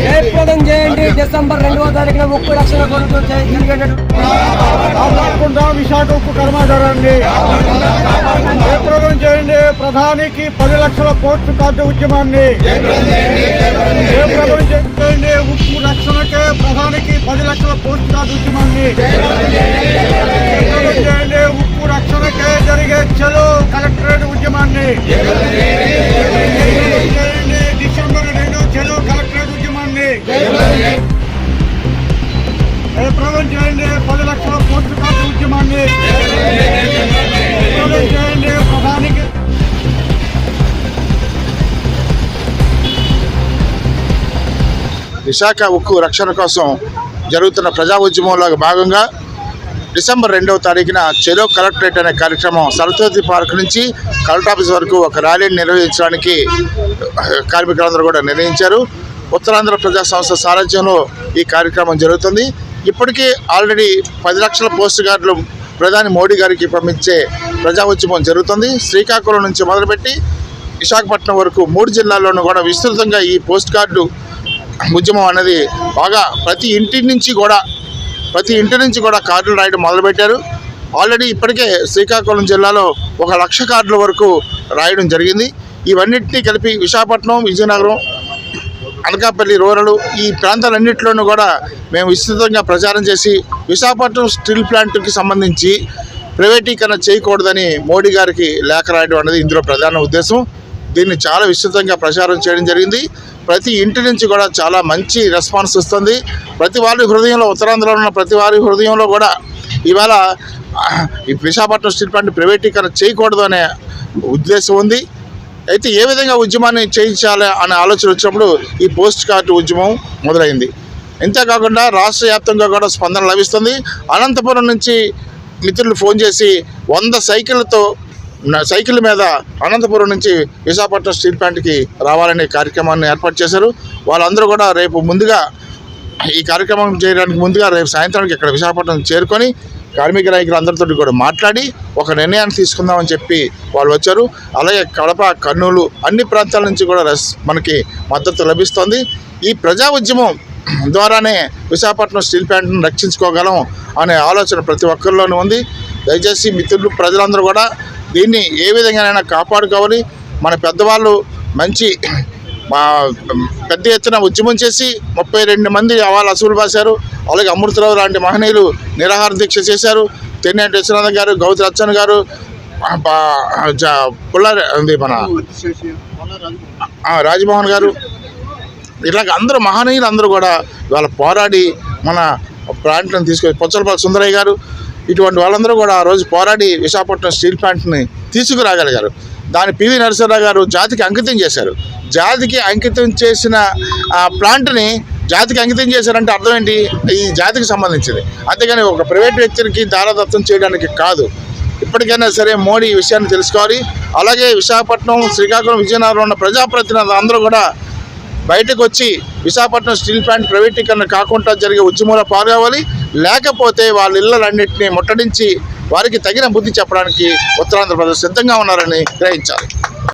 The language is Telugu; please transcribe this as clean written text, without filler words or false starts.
జయప్రదం చేయండి. డిసెంబర్ 2వ తారీఖున ఉక్కు రక్షణ కొరకు విశాఖ ఉక్కు కర్మాగారాన్ని జయప్రదం చేయండి. ప్రధానికి 10 లక్షల పోస్ట్ కార్డు ఉద్యమాన్ని జయప్రదం చేయండి. ఉక్కు రక్షణకే ప్రధానికి 10 లక్షల పోస్ట్ కార్డు ఉద్యమాన్ని జయప్రదం చేయండి. ఉక్కు రక్షణకే జరిగే చలో కలెక్టరేట్ ఉద్యమాన్ని చేయండి. డిసెంబర్ 2 చలో కలెక్టరేట్ ఉద్యమాన్ని జయప్రదం చేయండి. 10 లక్షల పోస్ట్ కార్డు ఉద్యమాన్ని జయప్రదం చేయండి. ప్రధానికి విశాఖ ఉక్కు రక్షణ కోసం జరుగుతున్న ప్రజా ఉద్యమంలో భాగంగా డిసెంబర్ 2వ తారీఖున చెరో కలెక్టరేట్ అనే కార్యక్రమం సరస్వతి పార్క్ నుంచి కలెక్టర్ ఆఫీస్ వరకు ఒక ర్యాలీని నిర్వహించడానికి కార్మికులందరూ కూడా నిర్ణయించారు. ఉత్తరాంధ్ర ప్రజా సంస్థ సారథ్యంలో ఈ కార్యక్రమం జరుగుతుంది. ఇప్పటికీ ఆల్రెడీ 10 లక్షల పోస్ట్ కార్డులు ప్రధాని మోడీ గారికి పంపించే ప్రజా ఉద్యమం జరుగుతుంది. శ్రీకాకుళం నుంచి మొదలుపెట్టి విశాఖపట్నం వరకు 3 జిల్లాల్లోనూ కూడా విస్తృతంగా ఈ పోస్ట్ కార్డు ఉద్యమం అనేది బాగా ప్రతి ఇంటి నుంచి కూడా కార్డులు రాయడం మొదలుపెట్టారు. ఆల్రెడీ ఇప్పటికే శ్రీకాకుళం జిల్లాలో 1,00,000 కార్డుల వరకు రాయడం జరిగింది. ఇవన్నింటినీ కలిపి విశాఖపట్నం, విజయనగరం, అనకాపల్లి, రూరల్ ఈ ప్రాంతాలన్నింటిలోనూ కూడా మేము విస్తృతంగా ప్రచారం చేసి విశాఖపట్నం స్టీల్ ప్లాంట్కి సంబంధించి ప్రైవేటీకరణ చేయకూడదని మోడీ గారికి లేఖ రాయడం అనేది ఇందులో ప్రధాన ఉద్దేశం. దీన్ని చాలా విస్తృతంగా ప్రచారం చేయడం జరిగింది. ప్రతి ఇంటి నుంచి కూడా చాలా మంచి రెస్పాన్స్ వస్తుంది. ప్రతి వారి హృదయంలో, ఉత్తరాంధ్రలో ఉన్న ప్రతి వారి హృదయంలో కూడా ఇవాళ ఈ విశాఖపట్నం స్టీల్ ప్లాంట్ ప్రైవేటీకరణ చేయకూడదు అనే ఉద్దేశం ఉంది. అయితే ఏ విధంగా ఉద్యమాన్ని చేయించాలి అనే ఆలోచన వచ్చినప్పుడు ఈ పోస్ట్ కార్డు ఉద్యమం మొదలైంది. ఇంతేకాకుండా రాష్ట్ర వ్యాప్తంగా కూడా స్పందన లభిస్తుంది. అనంతపురం నుంచి మిత్రులు ఫోన్ చేసి 100 సైకిల్ మీద అనంతపురం నుంచి విశాఖపట్నం స్టీల్ ప్లాంట్కి రావాలనే కార్యక్రమాన్ని ఏర్పాటు చేశారు. వాళ్ళందరూ కూడా రేపు ముందుగా ఈ కార్యక్రమం చేయడానికి ముందుగా రేపు సాయంత్రానికి ఇక్కడ విశాఖపట్నం చేరుకొని కార్మిక నాయకులు అందరితో కూడా మాట్లాడి ఒక నిర్ణయాన్ని తీసుకుందామని చెప్పి వాళ్ళు వచ్చారు. అలాగే కడప, కర్నూలు అన్ని ప్రాంతాల నుంచి కూడా మనకి మద్దతు లభిస్తుంది. ఈ ప్రజా ఉద్యమం ద్వారానే విశాఖపట్నం స్టీల్ ప్లాంట్ను రక్షించుకోగలం అనే ఆలోచన ప్రతి ఒక్కరిలోనూ ఉంది. దయచేసి మిత్రులు, ప్రజలందరూ కూడా దీన్ని ఏ విధంగానైనా కాపాడుకోవాలి. మన పెద్దవాళ్ళు మంచి పెద్ద ఎత్తున ఉద్యమం చేసి 32 మంది వాళ్ళు అసూలు బాశారు. అలాగే అమృతరావు లాంటి మహనీయులు నిరాహార దీక్ష చేశారు. తెన్నేటి విశ్వనాథ్ గారు, గౌతి రచ్చన్ గారు, మన రాజమోహన్ గారు, ఇలాగ అందరూ మహనీయులు అందరూ కూడా వాళ్ళ పోరాడి మన ప్లాంట్లను తీసుకొని పొచ్చలపల్లి సుందరయ్య గారు ఇటువంటి వాళ్ళందరూ కూడా ఆ రోజు పోరాడి విశాఖపట్నం స్టీల్ ప్లాంట్ని తీసుకురాగలిగారు. దాన్ని పివి నరసింహరావు గారు జాతికి అంకితం చేశారు. జాతికి అంకితం చేసిన ఆ ప్లాంట్ని జాతికి అంకితం చేశారంటే అర్థం ఏంటి? ఈ జాతికి సంబంధించింది, అంతేగాని ఒక ప్రైవేట్ వ్యక్తికి దారదత్తం చేయడానికి కాదు. ఇప్పటికైనా సరే మోడీ ఈ విషయాన్ని తెలుసుకోవాలి. అలాగే విశాఖపట్నం, శ్రీకాకుళం, విజయనగరం ఉన్న ప్రజాప్రతినిధులు అందరూ కూడా బయటకు వచ్చి విశాఖపట్నం స్టీల్ ప్లాంట్ ప్రైవేటీకరణ కాకుండా జరిగే ఉద్యమంలో పాల్గొవాలి. లేకపోతే వాళ్ళ ఇళ్లన్నింటినీ ముట్టడించి వారికి తగిన బుద్ధి చెప్పడానికి ఉత్తరాంధ్ర ప్రజలు సిద్ధంగా ఉన్నారని గ్రహించాలి.